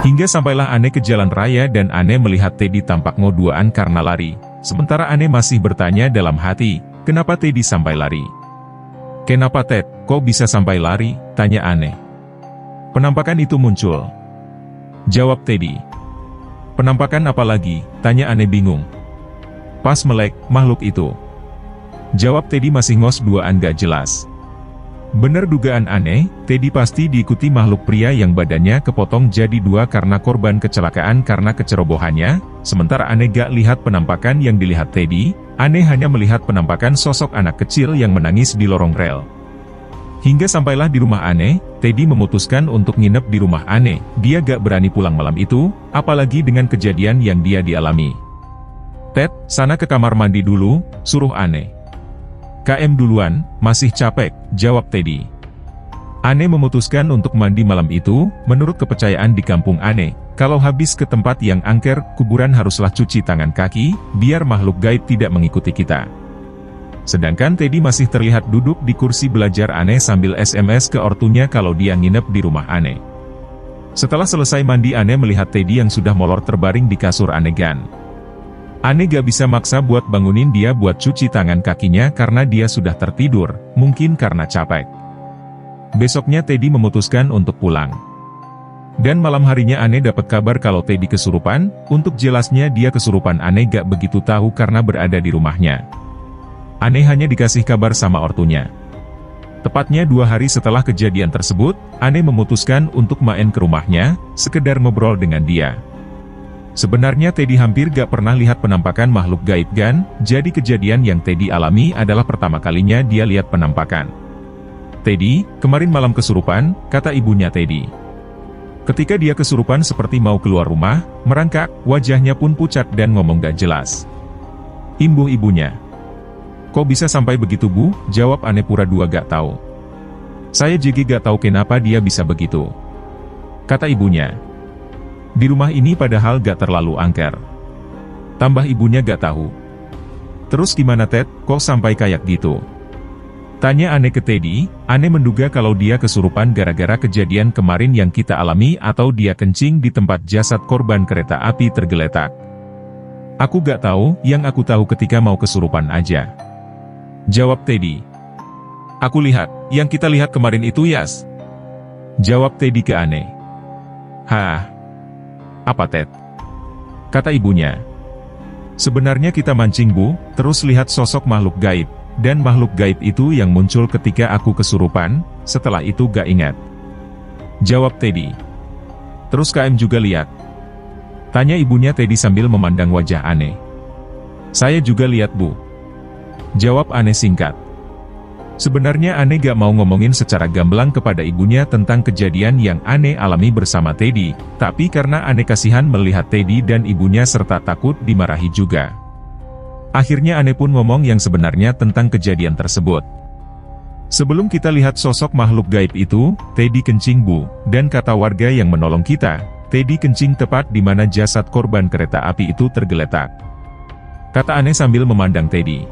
Hingga sampailah Anne ke jalan raya dan Anne melihat Teddy tampak ngoduaan karena lari. Sementara Anne masih bertanya dalam hati, kenapa Teddy sampai lari? "Kenapa Ted, kok bisa sampai lari?" tanya Anne. "Penampakan itu muncul," jawab Teddy. "Penampakan apa lagi?" tanya Anne bingung. "Pas melek, makhluk itu," jawab Teddy masih ngos-duaan gak jelas. Bener dugaan Anne, Teddy pasti diikuti makhluk pria yang badannya kepotong jadi dua karena korban kecelakaan karena kecerobohannya. Sementara Anne gak lihat penampakan yang dilihat Teddy, Anne hanya melihat penampakan sosok anak kecil yang menangis di lorong rel. Hingga sampailah di rumah Anne, Teddy memutuskan untuk nginep di rumah Anne. Dia gak berani pulang malam itu, apalagi dengan kejadian yang dia dialami. "Ted, sana ke kamar mandi dulu," suruh Anne. "KM duluan, masih capek," jawab Teddy. Anne memutuskan untuk mandi malam itu. Menurut kepercayaan di kampung Anne, kalau habis ke tempat yang angker, kuburan haruslah cuci tangan kaki, biar makhluk gaib tidak mengikuti kita. Sedangkan Teddy masih terlihat duduk di kursi belajar Anne sambil SMS ke ortunya kalau dia nginep di rumah Anne. Setelah selesai mandi, Anne melihat Teddy yang sudah molor terbaring di kasur Anne gan. Anne gak bisa maksa buat bangunin dia buat cuci tangan kakinya karena dia sudah tertidur, mungkin karena capek. Besoknya Teddy memutuskan untuk pulang. Dan malam harinya Anne dapat kabar kalau Teddy kesurupan. Untuk jelasnya dia kesurupan Anne gak begitu tahu karena berada di rumahnya. Anne hanya dikasih kabar sama ortunya. Tepatnya 2 hari setelah kejadian tersebut, Anne memutuskan untuk main ke rumahnya, sekedar ngobrol dengan dia. Sebenarnya Teddy hampir gak pernah lihat penampakan makhluk gaib gan, jadi kejadian yang Teddy alami adalah pertama kalinya dia lihat penampakan. "Teddy, kemarin malam kesurupan," kata ibunya Teddy. Ketika dia kesurupan seperti mau keluar rumah, merangkak, wajahnya pun pucat dan ngomong gak jelas. Imbuh ibunya. "Kok bisa sampai begitu Bu?" jawab Anne pura-pura gak tahu. "Saya juga gak tahu kenapa dia bisa begitu," kata ibunya. "Di rumah ini padahal gak terlalu angker," tambah ibunya gak tahu. "Terus gimana Ted, kok sampai kayak gitu?" tanya Anne ke Teddy. Anne menduga kalau dia kesurupan gara-gara kejadian kemarin yang kita alami atau dia kencing di tempat jasad korban kereta api tergeletak. "Aku gak tahu, yang aku tahu ketika mau kesurupan aja," jawab Teddy. "Aku lihat, yang kita lihat kemarin itu Yas," jawab Teddy ke Anne. "Hah? Apa Ted?" kata ibunya. "Sebenarnya kita mancing Bu, terus lihat sosok makhluk gaib, dan makhluk gaib itu yang muncul ketika aku kesurupan, setelah itu gak ingat," jawab Teddy. "Terus KM juga lihat?" tanya ibunya Teddy sambil memandang wajah Anne. "Saya juga lihat Bu," jawab Anne singkat. Sebenarnya Anne gak mau ngomongin secara gamblang kepada ibunya tentang kejadian yang Anne alami bersama Teddy, tapi karena Anne kasihan melihat Teddy dan ibunya serta takut dimarahi juga. Akhirnya Anne pun ngomong yang sebenarnya tentang kejadian tersebut. "Sebelum kita lihat sosok makhluk gaib itu, Teddy kencing Bu, dan kata warga yang menolong kita, Teddy kencing tepat di mana jasad korban kereta api itu tergeletak," kata Anne sambil memandang Teddy.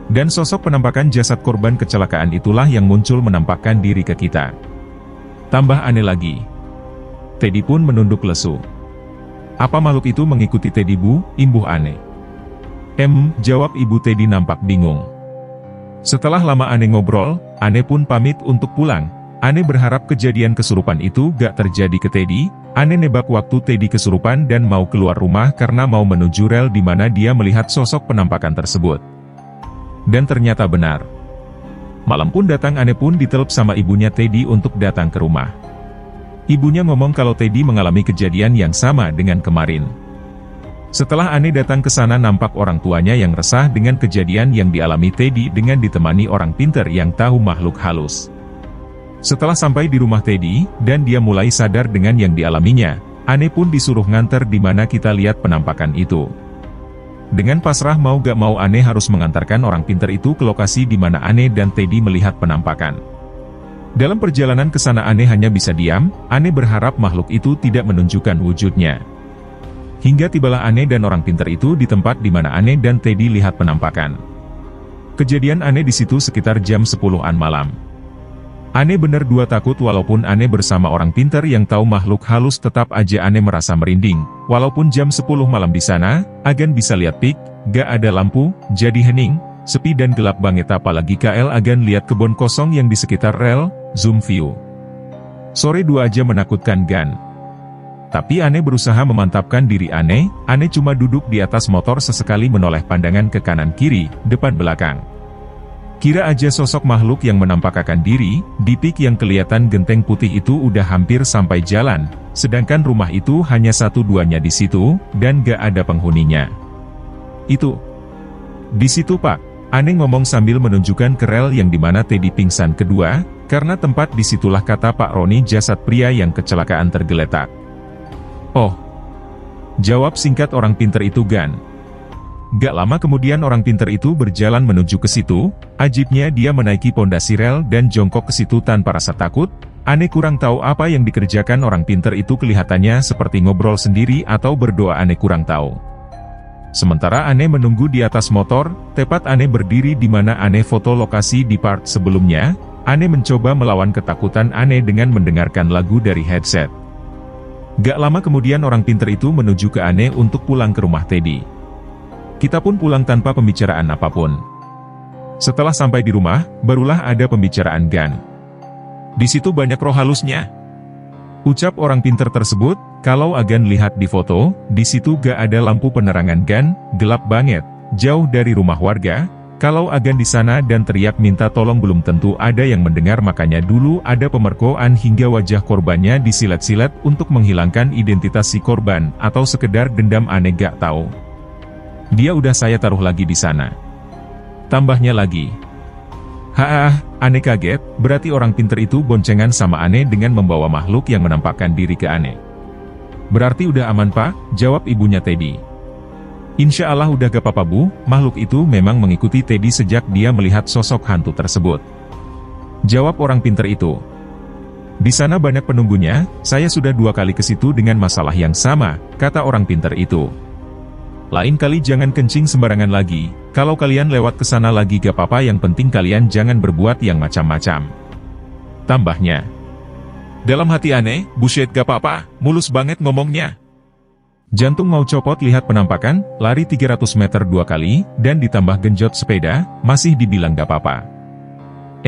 "Dan sosok penampakan jasad korban kecelakaan itulah yang muncul menampakkan diri ke kita," tambah Anne lagi. Teddy pun menunduk lesu. "Apa makhluk itu mengikuti Teddy Bu?" imbuh Anne. Jawab ibu Teddy nampak bingung. Setelah lama Anne ngobrol, Anne pun pamit untuk pulang. Anne berharap kejadian kesurupan itu gak terjadi ke Teddy. Anne nebak waktu Teddy kesurupan dan mau keluar rumah karena mau menuju rel di mana dia melihat sosok penampakan tersebut. Dan ternyata benar. Malam pun datang, Anne pun ditelepon sama ibunya Teddy untuk datang ke rumah. Ibunya ngomong kalau Teddy mengalami kejadian yang sama dengan kemarin. Setelah Anne datang ke sana, nampak orang tuanya yang resah dengan kejadian yang dialami Teddy dengan ditemani orang pintar yang tahu makhluk halus. Setelah sampai di rumah Teddy, dan dia mulai sadar dengan yang dialaminya, Anne pun disuruh nganter di mana kita lihat penampakan itu. Dengan pasrah mau gak mau Anne harus mengantarkan orang pintar itu ke lokasi di mana Anne dan Teddy melihat penampakan. Dalam perjalanan ke sana Anne hanya bisa diam. Anne berharap makhluk itu tidak menunjukkan wujudnya. Hingga tibalah Anne dan orang pintar itu di tempat di mana Anne dan Teddy lihat penampakan. Kejadian Anne di situ sekitar jam 10-an malam. Ane bener dua takut walaupun Ane bersama orang pinter yang tahu makhluk halus tetap aja Ane merasa merinding. Walaupun jam 10 malam di sana, agan bisa lihat pik, gak ada lampu, jadi hening, sepi dan gelap banget apalagi KL agan lihat kebun kosong yang di sekitar rel, zoom view. Sore 2 aja menakutkan gan. Tapi Ane berusaha memantapkan diri Ane cuma duduk di atas motor sesekali menoleh pandangan ke kanan kiri, depan belakang. Kira aja sosok makhluk yang menampakkan diri, di pik yang kelihatan genteng putih itu udah hampir sampai jalan, sedangkan rumah itu hanya 1-2-nya di situ, dan gak ada penghuninya. Itu. Di situ Pak, Ane ngomong sambil menunjukkan ke rel yang dimana Teddy pingsan kedua, karena tempat disitulah kata Pak Roni jasad pria yang kecelakaan tergeletak. Oh. Jawab singkat orang pinter itu gan. Gak lama kemudian orang pinter itu berjalan menuju ke situ, ajibnya dia menaiki pondasi rel dan jongkok ke situ tanpa rasa takut. Ane kurang tahu apa yang dikerjakan orang pinter itu kelihatannya seperti ngobrol sendiri atau berdoa Ane kurang tahu. Sementara Ane menunggu di atas motor, tepat Ane berdiri di mana Ane foto lokasi di part sebelumnya, Ane mencoba melawan ketakutan Ane dengan mendengarkan lagu dari headset. Gak lama kemudian orang pinter itu menuju ke Ane untuk pulang ke rumah Teddy. Kita pun pulang tanpa pembicaraan apapun. Setelah sampai di rumah, barulah ada pembicaraan gan. Di situ banyak roh halusnya. Ucap orang pinter tersebut, kalau agan lihat di foto, di situ gak ada lampu penerangan gan, gelap banget, jauh dari rumah warga. Kalau agan di sana dan teriak minta tolong belum tentu ada yang mendengar makanya dulu ada pemerkosaan hingga wajah korbannya disilet-silet untuk menghilangkan identitas si korban atau sekedar dendam Ane gak tahu. Dia udah saya taruh lagi di sana. Tambahnya lagi. Ane kaget, berarti orang pinter itu boncengan sama Ane dengan membawa makhluk yang menampakkan diri ke Ane. Berarti udah aman Pak, jawab ibunya Teddy. Insya Allah udah gak apa-apa Bu, makhluk itu memang mengikuti Teddy sejak dia melihat sosok hantu tersebut. Jawab orang pinter itu. Di sana banyak penunggunya, saya sudah 2 kali ke situ dengan masalah yang sama, kata orang pinter itu. Lain kali jangan kencing sembarangan lagi, kalau kalian lewat ke sana lagi gak apa-apa yang penting kalian jangan berbuat yang macam-macam. Tambahnya. Dalam hati Ane, buset gak apa-apa, mulus banget ngomongnya. Jantung mau copot lihat penampakan, lari 300 meter 2 kali, dan ditambah genjot sepeda, masih dibilang gak apa-apa.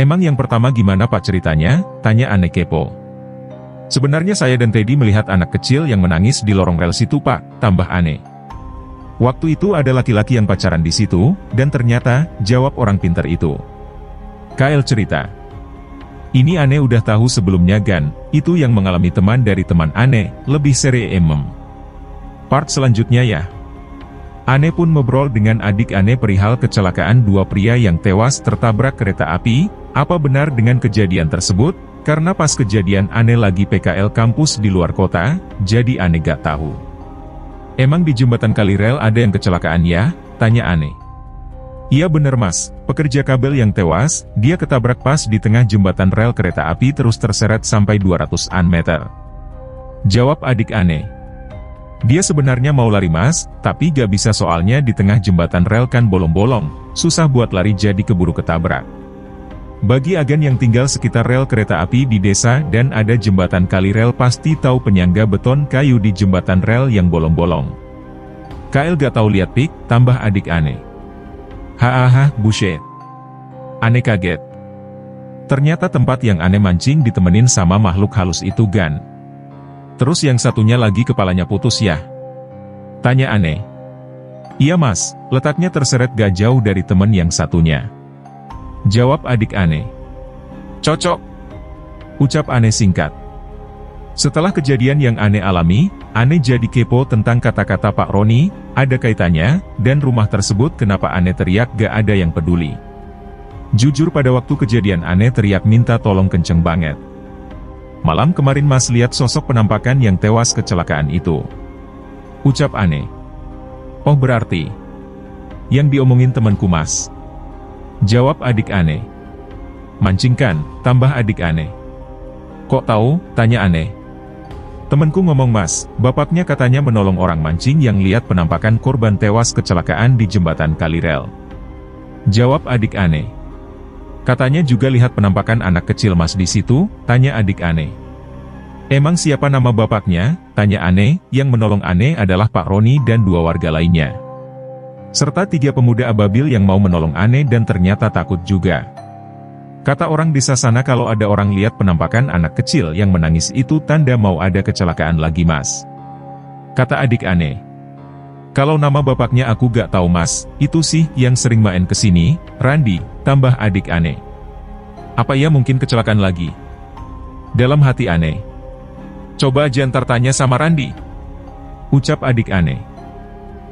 Emang yang pertama gimana Pak ceritanya? Tanya Ane kepo. Sebenarnya saya dan Teddy melihat anak kecil yang menangis di lorong rel situ Pak, tambah Ane. Waktu itu ada laki-laki yang pacaran di situ, dan ternyata, jawab orang pintar itu. KL cerita. Ini Ane udah tahu sebelumnya gan, itu yang mengalami teman dari teman Ane, lebih seri Part selanjutnya ya. Ane pun ngobrol dengan adik Ane perihal kecelakaan 2 pria yang tewas tertabrak kereta api, apa benar dengan kejadian tersebut, karena pas kejadian Ane lagi PKL kampus di luar kota, jadi Ane gak tahu. Emang di jembatan Kalirel ada yang kecelakaan ya? Tanya Ane. Iya bener Mas, pekerja kabel yang tewas, dia ketabrak pas di tengah jembatan rel kereta api terus terseret sampai 200-an meter. Jawab adik Ane. Dia sebenarnya mau lari Mas, tapi gak bisa soalnya di tengah jembatan rel kan bolong-bolong, susah buat lari jadi keburu ketabrak. Bagi agen yang tinggal sekitar rel kereta api di desa dan ada jembatan Kalirel pasti tahu penyangga beton kayu di jembatan rel yang bolong-bolong. KL gak tahu lihat pik, tambah adik Ane. Buset. Ane kaget. Ternyata tempat yang Ane mancing ditemenin sama makhluk halus itu gan. Terus yang satunya lagi kepalanya putus ya? Tanya Ane. Iya Mas, letaknya terseret gak jauh dari temen yang satunya. Jawab adik Ane. Cocok. Ucap Ane singkat. Setelah kejadian yang Ane alami, Ane jadi kepo tentang kata-kata Pak Roni, ada kaitannya, dan rumah tersebut kenapa Ane teriak gak ada yang peduli. Jujur pada waktu kejadian Ane teriak minta tolong kenceng banget. Malam kemarin Mas lihat sosok penampakan yang tewas kecelakaan itu. Ucap Ane. Oh berarti yang diomongin temanku Mas. Jawab adik Ane. Mancingkan, tambah adik Ane. Kok tahu? Tanya Ane. Temenku ngomong Mas, bapaknya katanya menolong orang mancing yang lihat penampakan korban tewas kecelakaan di jembatan Kalirel. Jawab adik Ane. Katanya juga lihat penampakan anak kecil Mas di situ, tanya adik Ane. Emang siapa nama bapaknya? Tanya Ane, yang menolong Ane adalah Pak Roni dan 2 warga lainnya. Serta 3 pemuda ababil yang mau menolong Ane dan ternyata takut juga. Kata orang desa sana kalau ada orang lihat penampakan anak kecil yang menangis itu tanda mau ada kecelakaan lagi Mas. Kata adik Ane. Kalau nama bapaknya aku gak tahu Mas, itu sih yang sering main kesini, Randi, tambah adik Ane. Apa ya mungkin kecelakaan lagi? Dalam hati Ane. Coba aja ntar tanya sama Randi. Ucap adik Ane.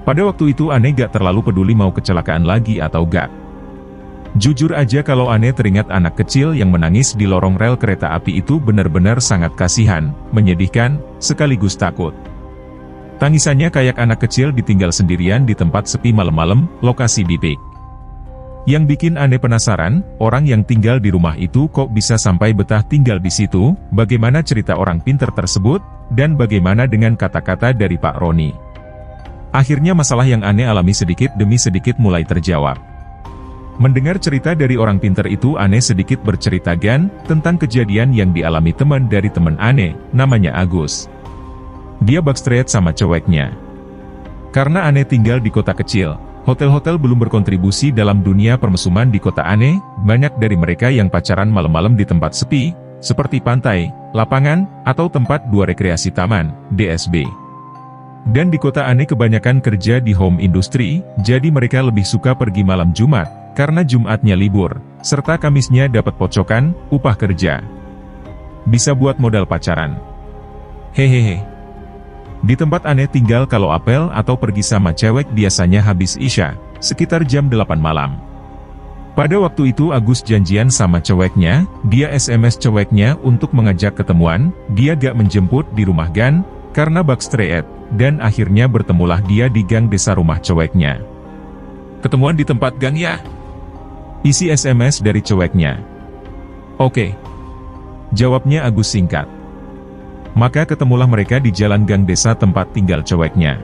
Pada waktu itu Ane gak terlalu peduli mau kecelakaan lagi atau gak. Jujur aja kalau Ane teringat anak kecil yang menangis di lorong rel kereta api itu benar-benar sangat kasihan, menyedihkan, sekaligus takut. Tangisannya kayak anak kecil ditinggal sendirian di tempat sepi malam-malam, lokasi bipik. Yang bikin Ane penasaran, orang yang tinggal di rumah itu kok bisa sampai betah tinggal di situ, bagaimana cerita orang pinter tersebut, dan bagaimana dengan kata-kata dari Pak Roni. Akhirnya masalah yang Ane alami sedikit demi sedikit mulai terjawab. Mendengar cerita dari orang pinter itu Ane sedikit bercerita tentang kejadian yang dialami teman dari teman Ane, namanya Agus. Dia backstreet sama ceweknya. Karena Ane tinggal di kota kecil, hotel-hotel belum berkontribusi dalam dunia permesuman di kota Ane, banyak dari mereka yang pacaran malam-malam di tempat sepi, seperti pantai, lapangan, atau tempat 2 rekreasi taman, DSB. Dan di kota Ane kebanyakan kerja di home industry, jadi mereka lebih suka pergi malam Jumat, karena Jumatnya libur, serta Kamisnya dapat pocokan, upah kerja. Bisa buat modal pacaran. Hehehe. Di tempat Ane tinggal kalau apel atau pergi sama cewek biasanya habis Isya, sekitar jam 8 malam. Pada waktu itu Agus janjian sama ceweknya, dia SMS ceweknya untuk mengajak ketemuan, dia gak menjemput di rumah karena backstreet, dan akhirnya bertemulah dia di gang desa rumah ceweknya. Ketemuan di tempat gang ya? Isi SMS dari ceweknya. Oke. Jawabnya Agus singkat. Maka ketemulah mereka di jalan gang desa tempat tinggal ceweknya.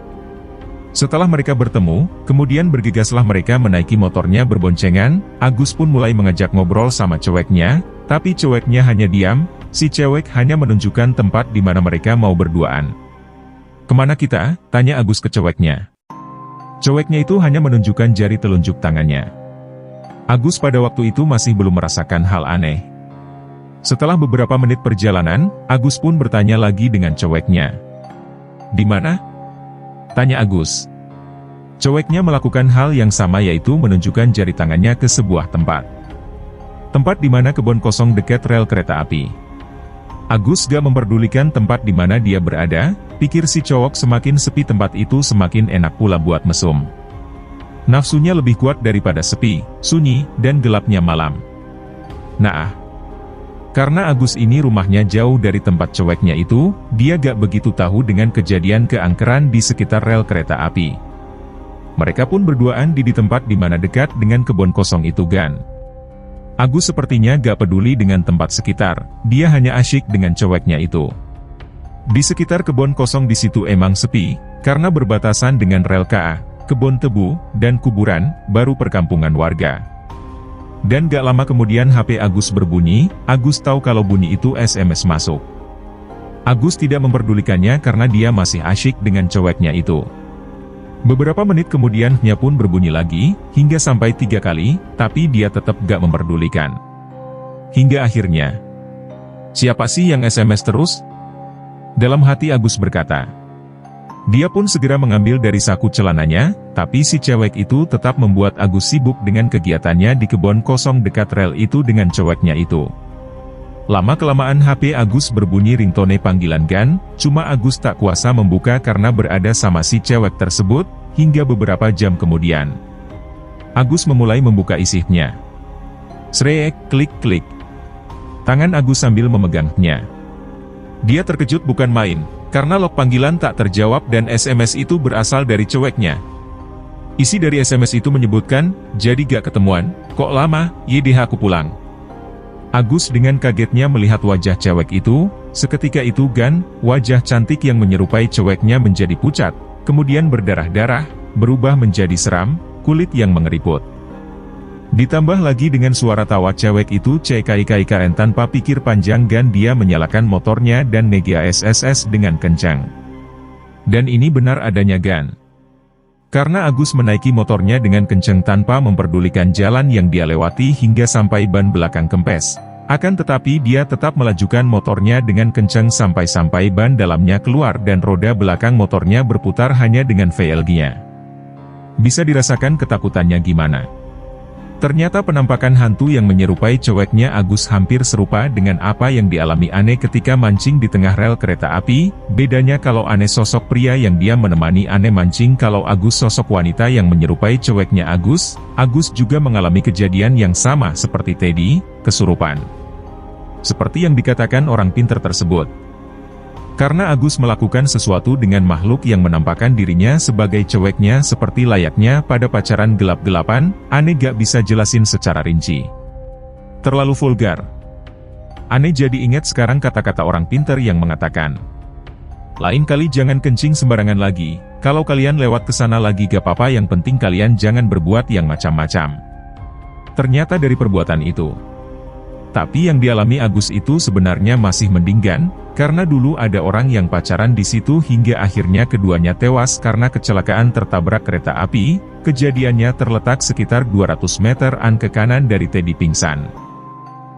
Setelah mereka bertemu, kemudian bergegaslah mereka menaiki motornya berboncengan, Agus pun mulai mengajak ngobrol sama ceweknya, tapi ceweknya hanya diam, si cewek hanya menunjukkan tempat di mana mereka mau berduaan. Kemana kita? Tanya Agus ke ceweknya. Ceweknya itu hanya menunjukkan jari telunjuk tangannya. Agus pada waktu itu masih belum merasakan hal aneh. Setelah beberapa menit perjalanan, Agus pun bertanya lagi dengan ceweknya. Di mana? Tanya Agus. Ceweknya melakukan hal yang sama yaitu menunjukkan jari tangannya ke sebuah tempat. Tempat di mana kebun kosong dekat rel kereta api. Agus gak memperdulikan tempat di mana dia berada, pikir si cowok semakin sepi tempat itu semakin enak pula buat mesum. Nafsunya lebih kuat daripada sepi, sunyi, dan gelapnya malam. Nah, karena Agus ini rumahnya jauh dari tempat ceweknya itu, dia gak begitu tahu dengan kejadian keangkeran di sekitar rel kereta api. Mereka pun berduaan di tempat di mana dekat dengan kebun kosong itu Agus sepertinya gak peduli dengan tempat sekitar, dia hanya asyik dengan ceweknya itu. Di sekitar kebun kosong di situ emang sepi, karena berbatasan dengan rel KA, kebun tebu, dan kuburan, baru perkampungan warga. Dan gak lama kemudian HP Agus berbunyi, Agus tahu kalau bunyi itu SMS masuk. Agus tidak memperdulikannya karena dia masih asyik dengan ceweknya itu. Beberapa menit kemudian-nya pun berbunyi lagi, hingga sampai 3 kali, tapi dia tetap gak memperdulikan. Hingga akhirnya, siapa sih yang SMS terus? Dalam hati Agus berkata. Dia pun segera mengambil dari saku celananya, tapi si cewek itu tetap membuat Agus sibuk dengan kegiatannya di kebun kosong dekat rel itu dengan ceweknya itu. Lama-kelamaan HP Agus berbunyi ringtone panggilan cuma Agus tak kuasa membuka karena berada sama si cewek tersebut, hingga beberapa jam kemudian. Agus memulai membuka isinya. Srek, klik-klik. Tangan Agus sambil memegangnya. Dia terkejut bukan main, karena log panggilan tak terjawab dan SMS itu berasal dari ceweknya. Isi dari SMS itu menyebutkan, jadi gak ketemuan, kok lama, YDH aku pulang. Agus dengan kagetnya melihat wajah cewek itu, seketika itu wajah cantik yang menyerupai ceweknya menjadi pucat, kemudian berdarah-darah, berubah menjadi seram, kulit yang mengeriput. Ditambah lagi dengan suara tawa cewek itu cekaikan tanpa pikir panjang dan dia menyalakan motornya dan ngegas dengan kencang. Dan ini benar adanya Gan. Karena Agus menaiki motornya dengan kencang tanpa memperdulikan jalan yang dia lewati hingga sampai ban belakang kempes. Akan tetapi dia tetap melajukan motornya dengan kencang sampai ban dalamnya keluar dan roda belakang motornya berputar hanya dengan VLG-nya. Bisa dirasakan ketakutannya gimana? Ternyata penampakan hantu yang menyerupai ceweknya Agus hampir serupa dengan apa yang dialami Ane ketika mancing di tengah rel kereta api. Bedanya kalau Ane sosok pria yang dia menemani Ane mancing, kalau Agus sosok wanita yang menyerupai ceweknya Agus. Agus juga mengalami kejadian yang sama seperti Teddy, kesurupan. Seperti yang dikatakan orang pintar tersebut. Karena Agus melakukan sesuatu dengan makhluk yang menampakkan dirinya sebagai ceweknya seperti layaknya pada pacaran gelap-gelapan, Ane gak bisa jelasin secara rinci. Terlalu vulgar. Ane jadi ingat sekarang kata-kata orang pintar yang mengatakan, lain kali jangan kencing sembarangan lagi, kalau kalian lewat ke sana lagi gak apa-apa, yang penting kalian jangan berbuat yang macam-macam. Ternyata dari perbuatan itu. Tapi yang dialami Agus itu sebenarnya masih mending, karena dulu ada orang yang pacaran di situ hingga akhirnya keduanya tewas karena kecelakaan tertabrak kereta api. Kejadiannya terletak sekitar 200 meteran ke kanan dari Teddy pingsan.